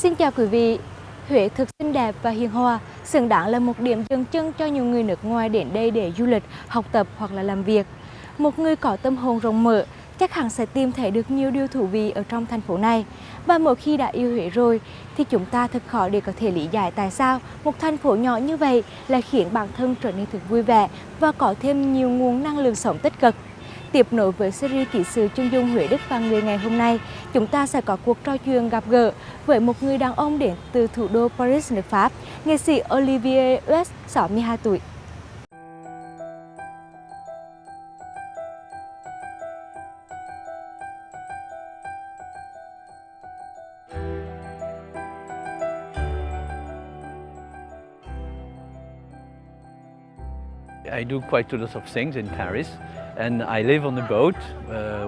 Xin chào quý vị. Huế thực xinh đẹp và hiền hòa, xứng đáng là một điểm dừng chân cho nhiều người nước ngoài đến đây để du lịch, học tập hoặc là làm việc. Một người có tâm hồn rộng mở, chắc hẳn sẽ tìm thấy được nhiều điều thú vị ở trong thành phố này. Và mỗi khi đã yêu Huế rồi, thì chúng ta thật khó để có thể lý giải tại sao một thành phố nhỏ như vậy lại khiến bản thân trở nên thật vui vẻ và có thêm nhiều nguồn năng lượng sống tích cực. Tiếp nối với series kỹ sử chân dung Huế Đức và người ngày hôm nay, chúng ta sẽ có cuộc trò chuyện gặp gỡ với một người đàn ông đến từ thủ đô Paris, nước Pháp, nghệ sĩ Olivier, 62 tuổi. I do quite a lot of things in Paris, and I live on a boat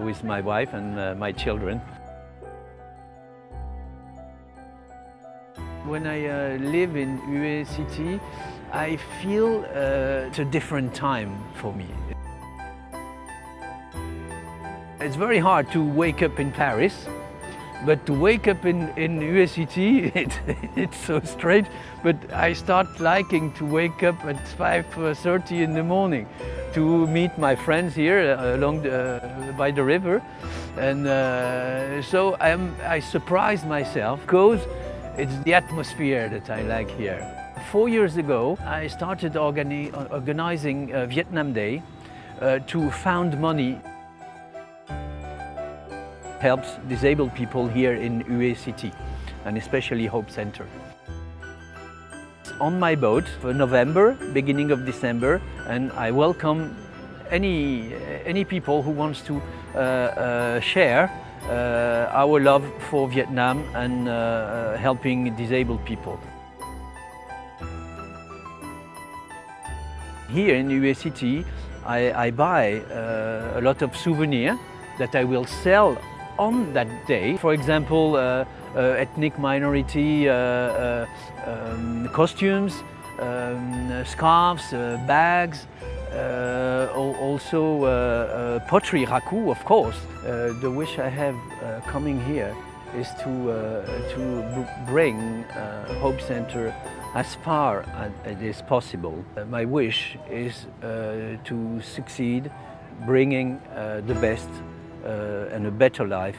with my wife and my children. When I live in THUA city, I feel it's a different time for me. It's very hard to wake up in Paris, but to wake up in THUA city, it's so strange. But I start liking to wake up at 5:30 in the morning to meet my friends here along by the river, and so I surprise myself because it's the atmosphere that I like here. 4 years ago, I started organizing Vietnam Day to found money. Helps disabled people here in THUA city, and especially Hope Center. On my boat for November, beginning of December, and I welcome any people who wants to share our love for Vietnam and helping disabled people. Here in THUA city, I buy a lot of souvenirs that I will sell on that day. For example, ethnic minority costumes, scarves, bags, also pottery, RAKU, of course. The wish I have coming here is to bring Hope Center as far as it is possible. My wish is to succeed bringing the best and a better life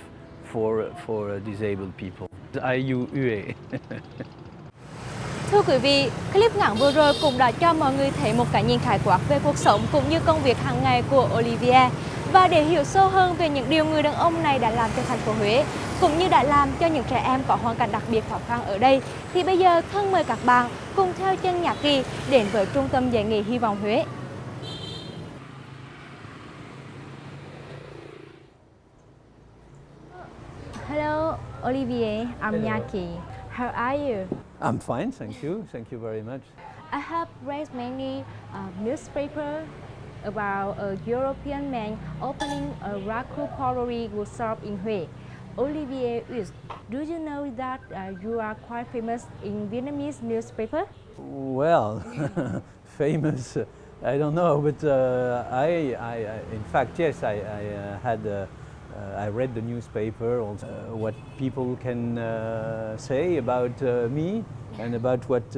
for disabled people. IUUA. Thưa quý vị, clip ngắn vừa rồi cũng đã cho mọi người thấy một cái nhìn khái quát về cuộc sống cũng như công việc hàng ngày của Olivier. Và để hiểu sâu hơn về những điều người đàn ông này đã làm cho thành phố Huế, cũng như đã làm cho những trẻ em có hoàn cảnh đặc biệt khó khăn ở đây, thì bây giờ thân mời các bạn cùng theo chân Nhã Kỳ đến với Trung tâm dạy nghề Hy vọng Huế. Hello, Olivier. I'm Nyaki. How are you? I'm fine, thank you. Thank you very much. I have read many newspapers about a European man opening a RAKU pottery workshop in Huế. Olivier, do you know that you are quite famous in Vietnamese newspaper? Well, famous, I don't know, but in fact, yes, I had. I read the newspaper, what people can say about me and about what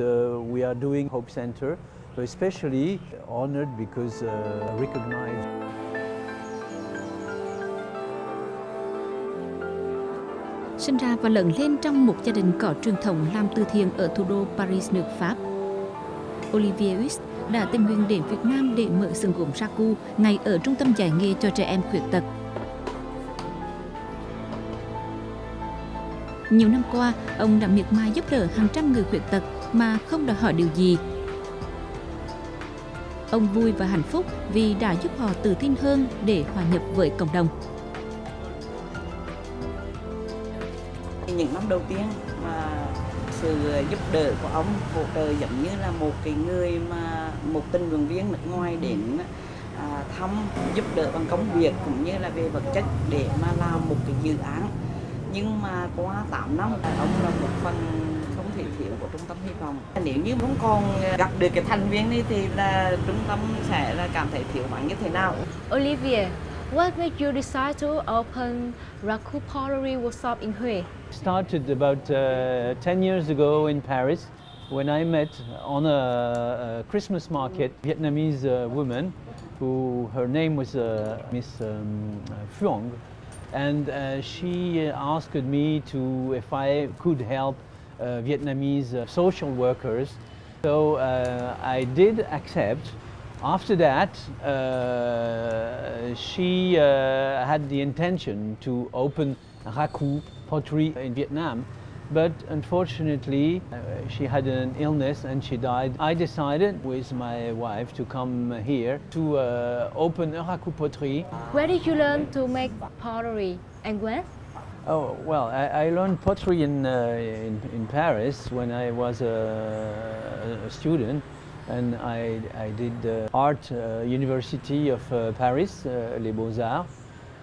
we are doing Hope Center. So especially honored because recognized. Sinh ra và lớn lên trong một gia đình có truyền thống làm từ thiện ở thủ đô Paris, nước Pháp, Olivier đã tình nguyện đến Việt Nam để mở xưởng gốm RAKU ngay ở trung tâm dạy nghề cho trẻ em khuyết tật. Nhiều năm qua, ông đã miệt mài giúp đỡ hàng trăm người khuyết tật mà không đòi hỏi điều gì. Ông vui và hạnh phúc vì đã giúp họ tự tin hơn để hòa nhập với cộng đồng. Những năm đầu tiên mà sự giúp đỡ của ông hỗ trợ giống như là một cái người mà một tình nguyện viên nước ngoài đến thăm giúp đỡ bằng công việc cũng như là về vật chất để mà làm một cái dự án. Nhưng mà qua 8 năm, ông là một phần không thể thiếu của trung tâm Hy vọng. Nếu như không còn gặp được cái thành viên này thì là trung tâm sẽ là cảm thấy thiếu vắng như thế nào? Olivier, what made you decide to open RAKU pottery workshop in Huế? Started about 10 years ago in Paris when I met on a Christmas market Vietnamese woman who her name was Miss Phuong, and she asked me to if I could help Vietnamese social workers. So I did accept. After that, she had the intention to open RAKU pottery in Vietnam, but unfortunately she had an illness and she died. I decided with my wife to come here to open RAKU pottery. Where did you learn to make pottery and when? Oh, well, I learned pottery in Paris when I was a student, and I did art University of Paris, Les Beaux-Arts,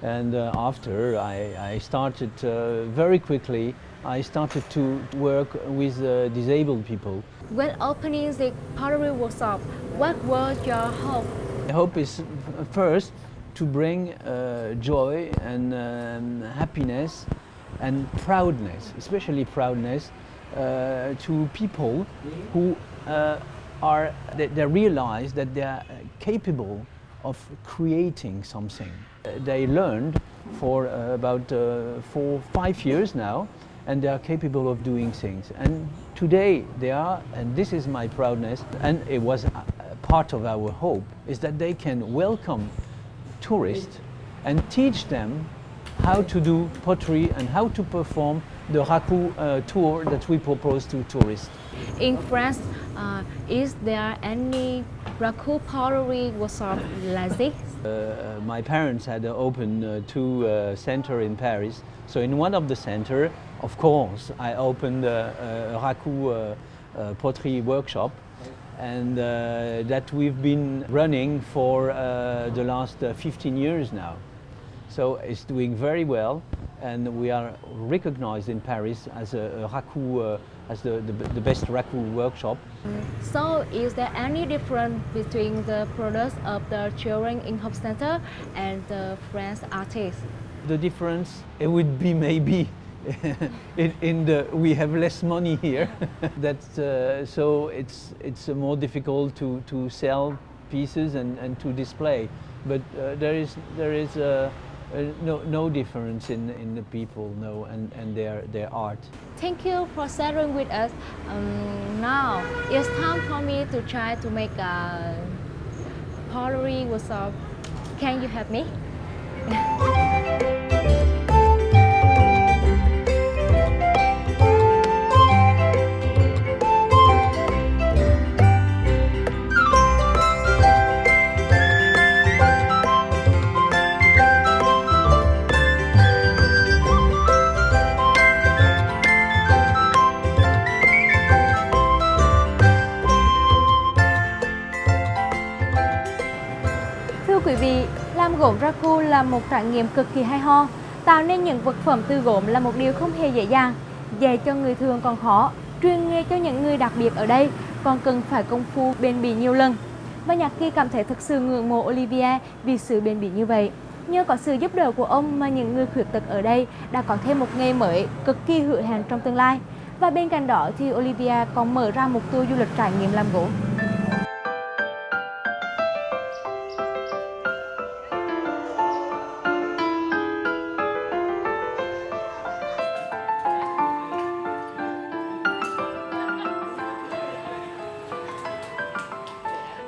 and after I started very quickly, I started to work with disabled people. When opening the pottery workshop, what was your hope? My hope is first to bring joy and happiness and proudness, especially proudness, to people who they realize that they are capable of creating something. They learned for about 4-5 years now, and they are capable of doing things. And today they are, and this is my proudness, and it was part of our hope, is that they can welcome tourists and teach them how to do pottery and how to perform the RAKU tour that we propose to tourists. In France, is there any RAKU pottery workshop like this? My parents had opened 2 centers in Paris. So in one of the centers, of course, I opened a RAKU pottery workshop, and that we've been running for the last 15 years now. So it's doing very well, and we are recognized in Paris as a RAKU, as the best RAKU workshop. So is there any difference between the products of the children in Hope Center and the French artists? The difference, it would be maybe we have less money here. That's so it's more difficult to sell pieces and to display. But there is no difference in the people, no, and their art. Thank you for sharing with us. Now it's time for me to try to make a pottery workshop. Can you help me? Thưa quý vị, làm gốm RAKU là một trải nghiệm cực kỳ hay ho. Tạo nên những vật phẩm từ gốm là một điều không hề dễ dàng. Dạy cho người thường còn khó, truyền nghề cho những người đặc biệt ở đây còn cần phải công phu bền bỉ nhiều lần. Và Nhạc Kỳ cảm thấy thực sự ngưỡng mộ Olivier vì sự bền bỉ như vậy. Nhờ có sự giúp đỡ của ông mà những người khuyết tật ở đây đã có thêm một nghề mới cực kỳ hứa hẹn trong tương lai. Và bên cạnh đó thì Olivier còn mở ra một tour du lịch trải nghiệm làm gốm.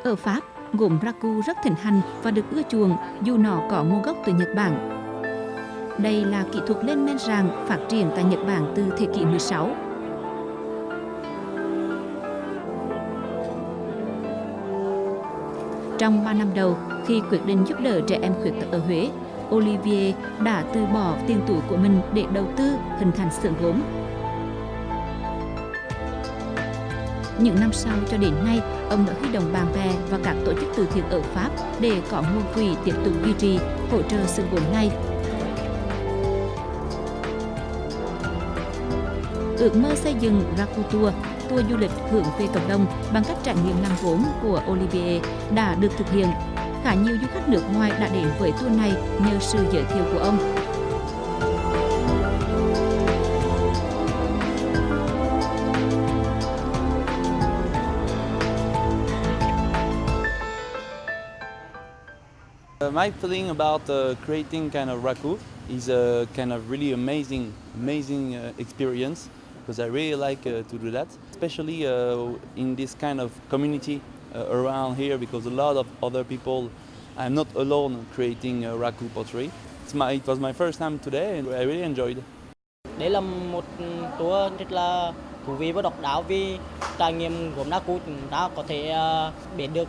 Ở Pháp, gốm RAKU rất thịnh hành và được ưa chuộng dù nó có nguồn gốc từ Nhật Bản. Đây là kỹ thuật lên men ràng phát triển tại Nhật Bản từ thế kỷ 16. Trong 3 năm đầu, khi quyết định giúp đỡ trẻ em khuyết tật ở Huế, Olivier đã từ bỏ tiền túi của mình để đầu tư hình thành xưởng gốm. Những năm sau cho đến nay, ông đã huy động bạn bè và các tổ chức từ thiện ở Pháp để có nguồn quỹ tiếp tục duy trì, hỗ trợ xưởng gốm này. Ước mơ xây dựng RAKU tour du lịch hướng về cộng đồng bằng cách trải nghiệm làm gốm của Olivier đã được thực hiện. Khá nhiều du khách nước ngoài đã đến với tour này nhờ sự giới thiệu của ông. My feeling about creating kind of RAKU is a kind of really amazing experience because I really like to do that, especially in this kind of community around here because a lot of other people, I'm not alone creating a RAKU pottery. It was my first time today and I really enjoyed it. Đây là một tour rất là thú vị và độc đáo vì trải nghiệm gốm RAKU chúng ta có thể biết được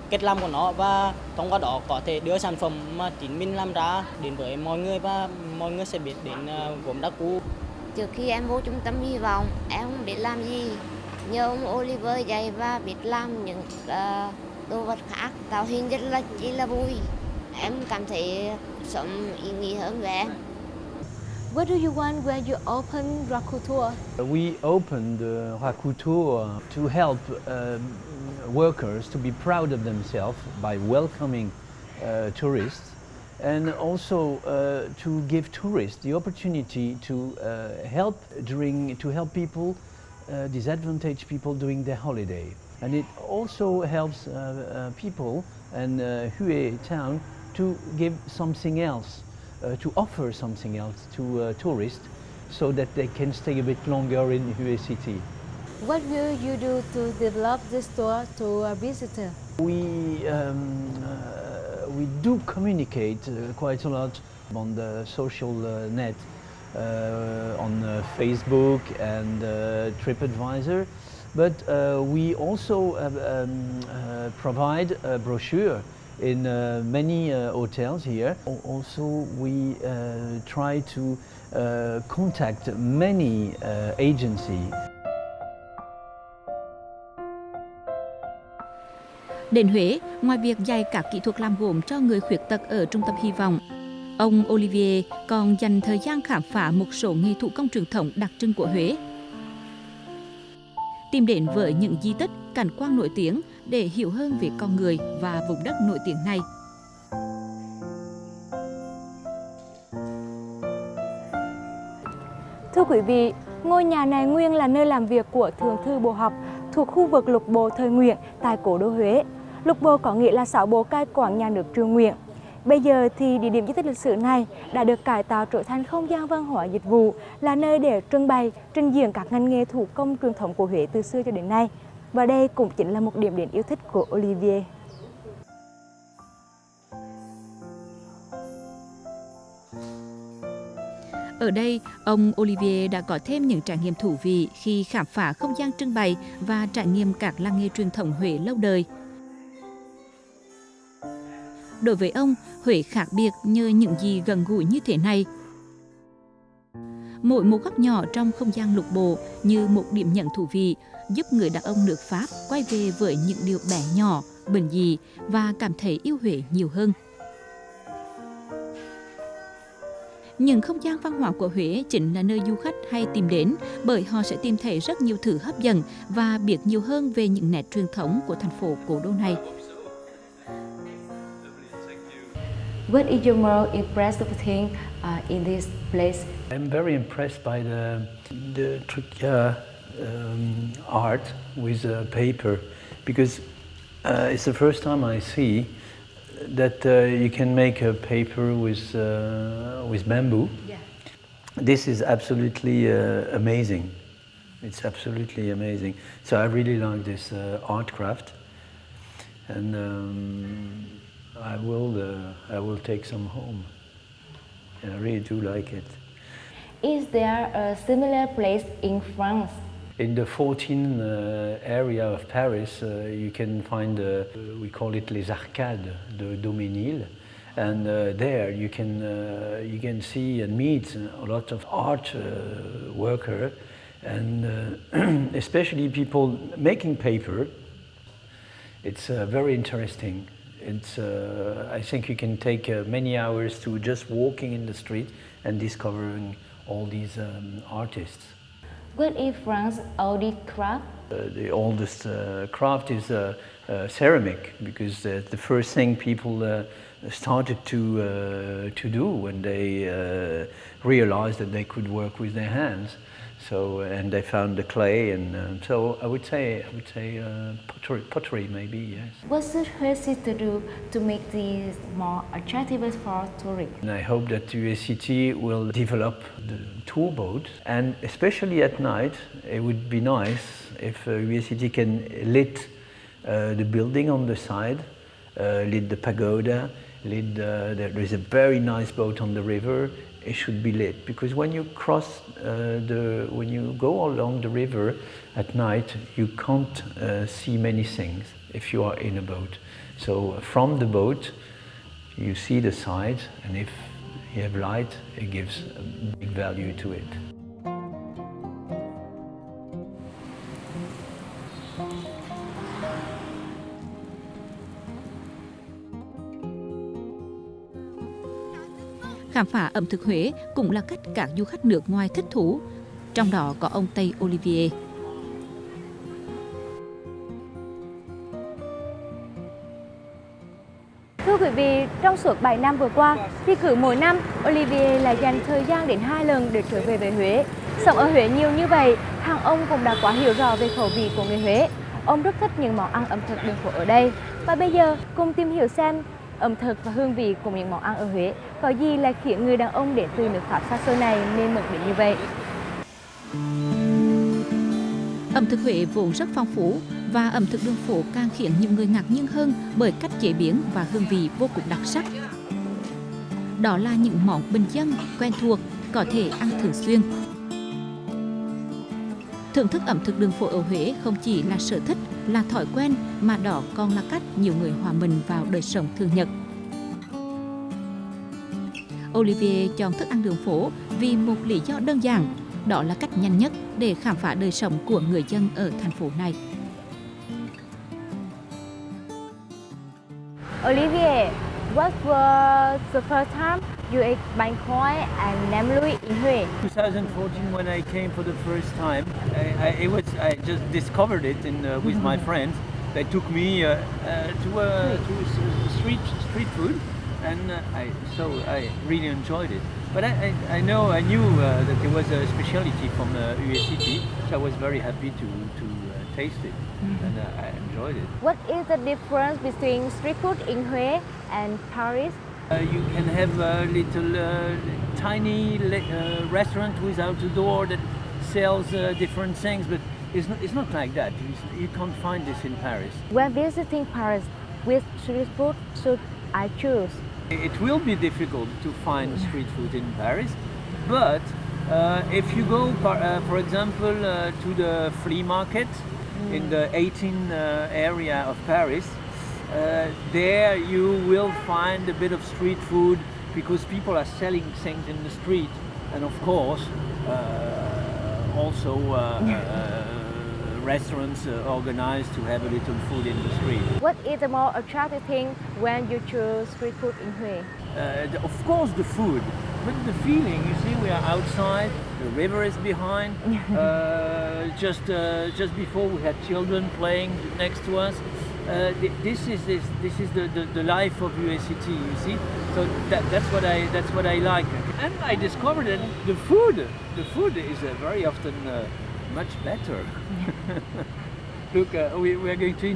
cách làm của nó và thông qua đó có thể đưa sản phẩm mà chính mình làm ra đến với mọi người và mọi người sẽ biết đến gốm RAKU. Trước khi em vô trung tâm hy vọng, em không biết làm gì. Nhờ ông Oliver dạy và biết làm những đồ vật khác, tạo hình rất là vui. Em cảm thấy sống ý nghĩa hơn với em. What do you want when you open RAKU tour? We opened the RAKU tour to help workers to be proud of themselves by welcoming tourists and also to give tourists the opportunity to help people, disadvantaged people during their holiday. And it also helps people and THUA town to give something else. To offer something else to tourists so that they can stay a bit longer in THUA city. What will you do to develop this tour to a visitor? We do communicate quite a lot on the social net, on Facebook and TripAdvisor, but we also provide a brochure in many hotels here. Also, we try to contact many agencies. Đến Huế, ngoài việc dạy các kỹ thuật làm gốm cho người khuyết tật ở Trung tâm Hy vọng, ông Olivier còn dành thời gian khám phá một số nghề thủ công truyền thống đặc trưng của Huế. Tìm đến với những di tích, cảnh quan nổi tiếng để hiểu hơn về con người và vùng đất nổi tiếng này. Thưa quý vị, ngôi nhà này nguyên là nơi làm việc của thượng thư bộ học thuộc khu vực lục bộ thời Nguyễn tại cố đô Huế. Lục bộ có nghĩa là 6 bộ cai quản nhà nước triều Nguyễn. Bây giờ thì địa điểm di tích lịch sử này đã được cải tạo trở thành không gian văn hóa dịch vụ, là nơi để trưng bày, trình diễn các ngành nghề thủ công truyền thống của Huế từ xưa cho đến nay. Và đây cũng chính là một điểm đến yêu thích của Olivier. Ở đây, ông Olivier đã có thêm những trải nghiệm thú vị khi khám phá không gian trưng bày và trải nghiệm các làng nghề truyền thống Huế lâu đời. Đối với ông, Huế khác biệt nhờ những gì gần gũi như thế này. Mỗi một góc nhỏ trong không gian lục bộ như một điểm nhấn thú vị, giúp người đàn ông nước Pháp quay về với những điều bé nhỏ, bình dị và cảm thấy yêu Huế nhiều hơn. Những không gian văn hóa của Huế chính là nơi du khách hay tìm đến bởi họ sẽ tìm thấy rất nhiều thứ hấp dẫn và biết nhiều hơn về những nét truyền thống của thành phố cố đô này. What is your most impressive thing in this place? I'm very impressed by the THUA art with paper because it's the first time I see that you can make a paper with bamboo. Yeah. This is absolutely amazing. It's absolutely amazing. So I really like this art craft, and I will take some home. I really do like it. Is there a similar place in France? In the 14 area of Paris, you can find, we call it les arcades de Daumesnil, and there you can see and meet a lot of art worker, and especially people making paper. It's very interesting. It's, I think you can take many hours to just walking in the street and discovering all these artists. What is France's oldest craft? The oldest craft is ceramic, because the first thing people started to do when they realized that they could work with their hands. So and they found the clay, and so I would say pottery maybe, yes. What should Huế to do to make these more attractive for tourists? And I hope that UACT will develop the tour boat, and especially at night, it would be nice if UACT can lit the building on the side, lit the pagoda, lit there is a very nice boat on the river. It should be lit, because when you cross when you go along the river at night, you can't see many things if you are in a boat. So from the boat, you see the side, and if you have light, it gives a big value to it. Khám phá ẩm thực Huế cũng là cách các du khách nước ngoài thích thú, trong đó có ông Tây Olivier. Thưa quý vị, trong suốt 7 năm vừa qua, thì cứ mỗi năm, Olivier lại dành thời gian đến 2 lần để trở về Huế. Sống ở Huế nhiều như vậy, hàng ông cũng đã quá hiểu rõ về khẩu vị của người Huế. Ông rất thích những món ăn ẩm thực đường phố ở đây. Và bây giờ, cùng tìm hiểu xem ẩm thực và hương vị của những món ăn ở Huế có gì là khiến người đàn ông đến từ nước Pháp xa xôi này nên mực đến như vậy. Ẩm thực Huế vốn rất phong phú, và ẩm thực đường phố càng khiến nhiều người ngạc nhiên hơn bởi cách chế biến và hương vị vô cùng đặc sắc. Đó là những món bình dân, quen thuộc, có thể ăn thường xuyên. Thưởng thức ẩm thực đường phố ở Huế không chỉ là sở thích, là thói quen, mà đó còn là cách nhiều người hòa mình vào đời sống thường nhật. Olivier chọn thức ăn đường phố vì một lý do đơn giản, đó là cách nhanh nhất để khám phá đời sống của người dân ở thành phố này. Olivier, what was the first time you ate bánh khoái and nem lui in Huế? 2014, when I came for the first time, I just discovered it with my friends. They took me to street food, and I really enjoyed it. But I knew that there was a specialty from UACT, so I was very happy to taste it, and I enjoyed it. What is the difference between street food in Huế and Paris? You can have a little tiny restaurant without a door that sells different things, but it's not like that. You can't find this in Paris. When visiting Paris, which street food should I choose? It will be difficult to find street food in Paris, but if you go, for example, to the flea market in the 18 area of Paris, there you will find a bit of street food, because people are selling things in the street, and of course also restaurants organized to have a little food in the street. What is the more attractive thing when you choose street food in Huế? Of course the food, but the feeling, you see, we are outside, the river is behind, just before we had children playing next to us. This is the life of UACT, you see. So that's what I like, and I discovered that the food is very often much better. Look, we are going to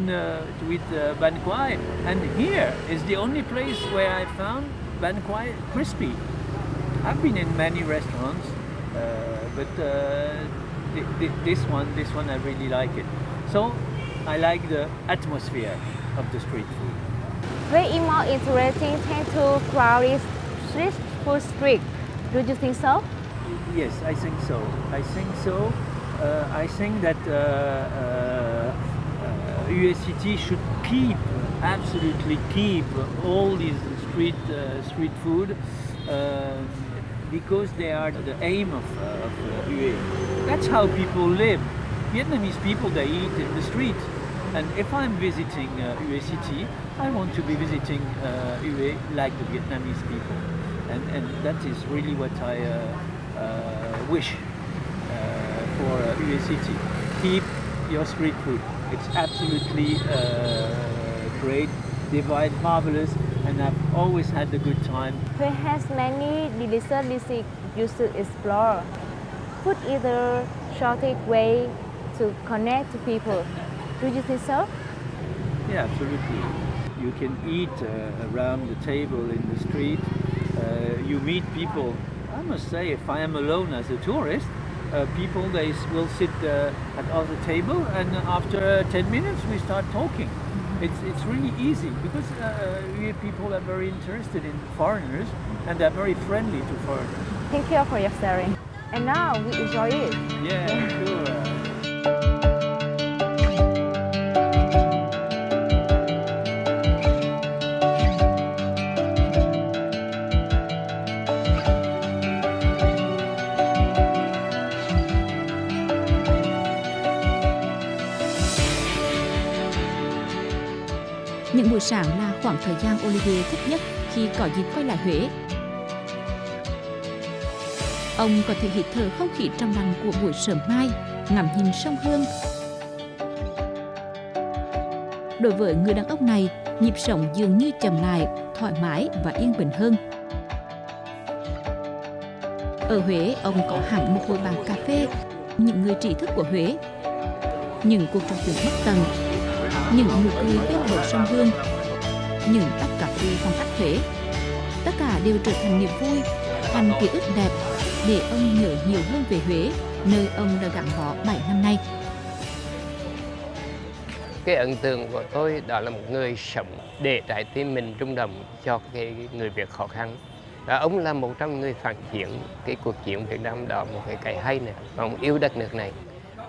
eat bánh khoái, and here is the only place where I found bánh khoái crispy. I've been in many restaurants, but this one I really like it. So I like the atmosphere of the street food. Huế is more interesting than to crowded street food street. Do you think so? Yes, I think so. I think that UACT should absolutely keep all these street food, because they are the aim of UA. That's how people live. Vietnamese people, they eat in the street. And if I'm visiting UACT, I want to be visiting UA like the Vietnamese people. And that is really what I wish for UACT. Keep your street food. It's absolutely great. They provide marvelous. and I've always had a good time. Huế has many delicious dishes you should explore. Food is a shortest way to connect to people. Do you think so? Yeah, absolutely. You can eat around the table in the street. You meet people. I must say, if I am alone as a tourist, people will sit at other table, and after 10 minutes we start talking. It's really easy because people are very interested in foreigners and they're very friendly to foreigners. Thank you for your sharing. And now we enjoy it. Yeah, sure. Những buổi sáng là khoảng thời gian Olivier thích nhất khi có dịp quay lại Huế. Ông có thể hít thở không khí trong lành của buổi sớm mai, ngắm nhìn sông Hương. Đối với người đàn ông này, nhịp sống dường như chậm lại, thoải mái và yên bình hơn. Ở Huế, ông có hẳn một hội bàn cà phê, những người trí thức của Huế, những cuộc trò chuyện bất tận, những nụ cười bên bờ sông Hương, những tách cà phê phong cách Huế. Tất cả đều trở thành niềm vui, thành ký ức đẹp để ông nhớ nhiều hơn về Huế, nơi ông đã gắn bó 7 năm nay. Cái ấn tượng của tôi đó là một người sống để trái tim mình rung động cho cái người Việt khó khăn. Đó, ông là một trong người phản chiến cái cuộc chiến Việt Nam, đó một cái hay này, ông yêu đất nước này.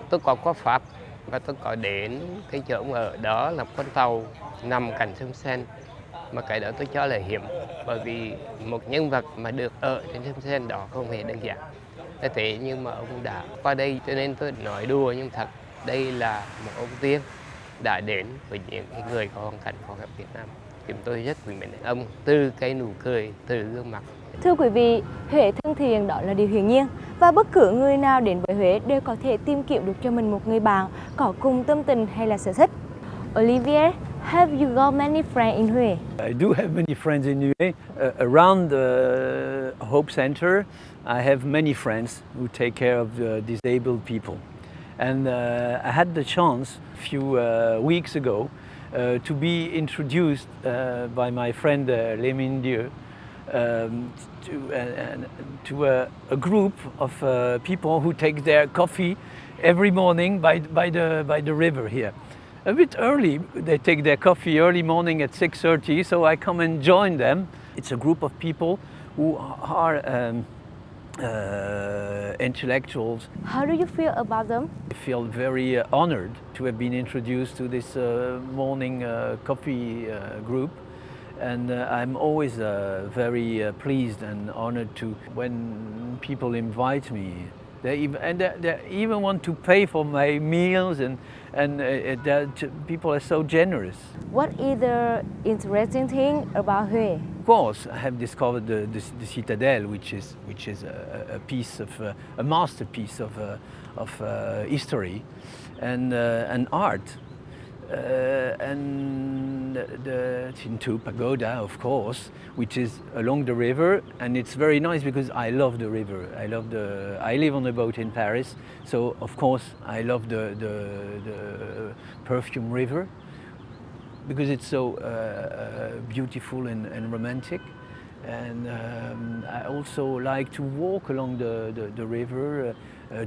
Tôi có qua Pháp và tôi có đến cái chỗ ông ở đó là con tàu nằm cạnh sông Seine, mà cái đó tôi cho là hiếm, bởi vì một nhân vật mà được ở trên sông Seine đó không hề đơn giản. Thế nhưng mà ông đã qua đây, cho nên tôi nói đùa nhưng thật đây là một ông tiên đã đến với những người có hoàn cảnh khó khăn Việt Nam. Chúng tôi rất quý mến ông từ cái nụ cười, từ gương mặt. Thưa quý vị, Huế thân thiện đó là điều hiển nhiên và bất cứ người nào đến với Huế đều có thể tìm kiếm được cho mình một người bạn có cùng tâm tình hay là sở thích. Olivier, have you got many friends in Huế? I do have many friends in Huế. Around the Hope Center, I have many friends who take care of disabled people. And I had the chance a few weeks ago to be introduced by my friend Lémin Dieu to a group of people who take their coffee every morning by the river here. A bit early, they take their coffee early morning at 6:30, so I come and join them. It's a group of people who are intellectuals. How do you feel about them? I feel very honored to have been introduced to this morning coffee group, and I'm always very pleased and honored to when people invite me. They even want to pay for my meals, and people are so generous. What is the interesting thing about Huế? Of course, I have discovered the citadel, which is a piece of a masterpiece of history and art, and the THIEN pagoda, of course, which is along the river, and it's very nice because I love the river. I live on a boat in Paris, so of course I love the Perfume River, because it's so beautiful and romantic. And I also like to walk along the river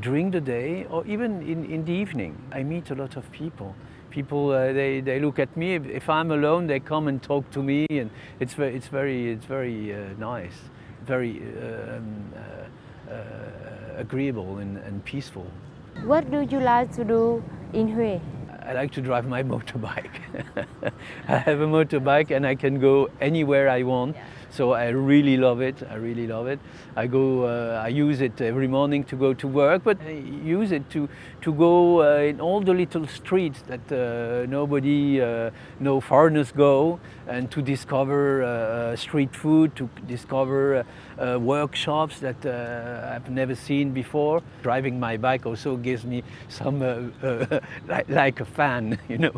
during the day or even in the evening. I meet a lot of people. People they look at me. If I'm alone, they come and talk to me, and it's very nice, very agreeable and peaceful. What do you like to do in Huế? I like to drive my motorbike. I have a motorbike and I can go anywhere I want. So I really love it. I really love it. I use it every morning to go to work, but I use it to go in all the little streets that no foreigners go, and to discover street food, to discover workshops that I've never seen before. Driving my bike also gives me some like a fan, you know.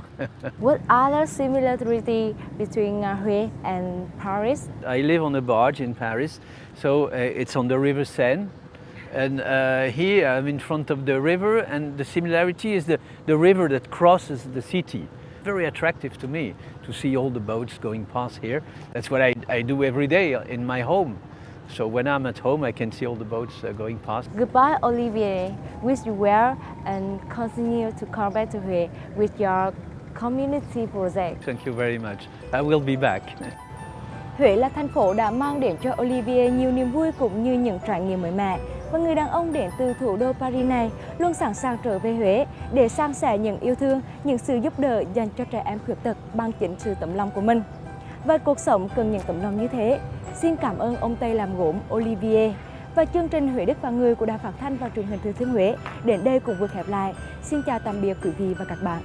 What other similarity between Huế and Paris? I live on a barge in Paris, so it's on the River Seine. And here I'm in front of the river, and the similarity is the river that crosses the city. Very attractive to me to see all the boats going past here. That's what I do every day in my home. So when I'm at home, I can see all the boats going past. Goodbye, Olivier. Wish you well and continue to come back to Huế with your community project. Thank you very much. I will be back. Huế là thành phố đã mang đến cho Olivier nhiều niềm vui cũng như những trải nghiệm mới mẻ. Và người đàn ông đến từ thủ đô Paris này luôn sẵn sàng trở về Huế để san sẻ những yêu thương, những sự giúp đỡ dành cho trẻ em khuyết tật bằng chính sự tấm lòng của mình. Và cuộc sống cần những tấm lòng như thế. Xin cảm ơn ông Tây làm gốm Olivier. Và chương trình Huế Đức và Người của Đài Phát thanh và Truyền hình Thừa Thiên Huế đến đây cũng vừa khép lại. Xin chào tạm biệt quý vị và các bạn.